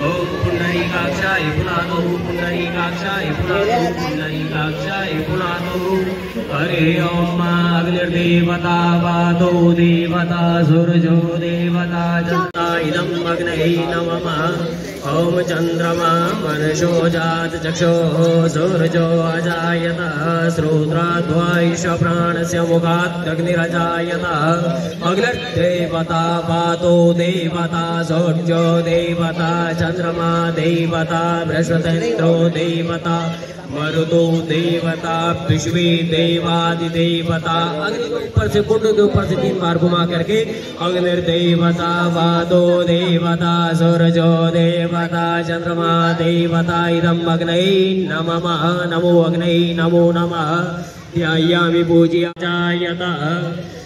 ओम पुंडरीकाक्षाय पुनातो पुंडरीकाक्षाय पुनातो पुंडरीकाक्षाय पुनातो। हरे ओम अग्निर्देवता वातो देवता सूर्यो देवता चन्द्रा इदं अग्नये नमः। ओम चंद्रमा मनसो जात चक्षुः सूर्यो अजायत श्रोत्राद्वायुष प्राणस्य मुखात् अग्निरजायत। अग्निर्देवता वातो देवता सूर्यो देवता चंद्रमा देवता बृहस्पतिन्द्रो देवता मरुतो देवता विश्वे देवादिदेवता। अग्नि के ऊपर से कुंड के ऊपर से 3 बार घुमा करके अग्निर्देवता वातो देवता सूर्यो देवता चंद्रमा देवता इदं अग्नये नमः। नमो अग्नये नमो नमः। ध्यायामि पूज्यायत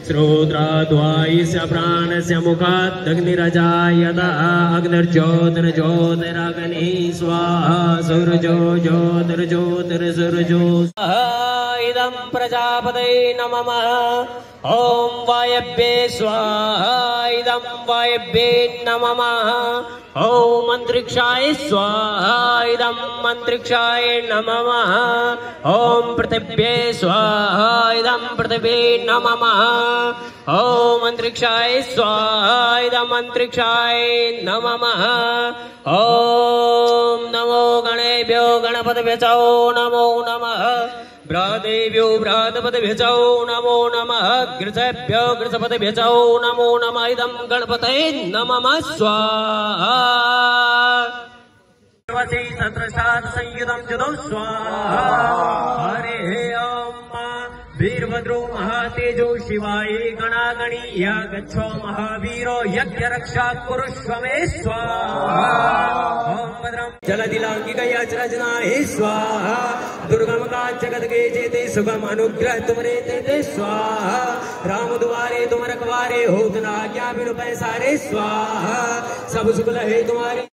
श्रोत्राद्वायुस्य प्राणस्य मुखात् अग्निरजायत। अग्निर्ज्योतिर्ज्योतिरग्निः स्वाहा सूर्यो ज्योतिर्ज्योतिर्सूर्यो स्वाहा। इदं प्रजापतये नमः। ओम वायव्ये स्वाहा इदं वायव्ये नमः। ओम अंतरिक्षाय स्वाहा इदं अंतरिक्षाय नमः। ओम पृथिव्ये स्वाहा इदं पृथिव्ये नमः। ओम अंतरिक्षाय स्वाहा इदं अंतरिक्षाय नमः। ओम नमो गणेभ्यो गणपतिभ्यो नमो नमः। भ्रातेभ्यो भ्रातपतिभ्यो नमो नमः। गृहेभ्यो गृहपतिभ्यो नमो नमः। इदं गणपतये नमः स्वाहा। संयुतं जुदौ स्वाहा। हरे ओम वीरभद्रो महातेजो शिवाय गणागणी या गच्छो महावीरो यज्ञ रक्षा कुरुष्व मे स्वाहा। ओम भद्रं जलदिलांगिकया चरजनाय स्वाहा। दुर्गम का जगत के जेते सुगम अनुग्रह तुमरे तेते स्वाहा। राम द्वारे तुम रखवारे हो ना क्या बिनु पैसारे स्वाहा। सब सुख लहे तुम्हारी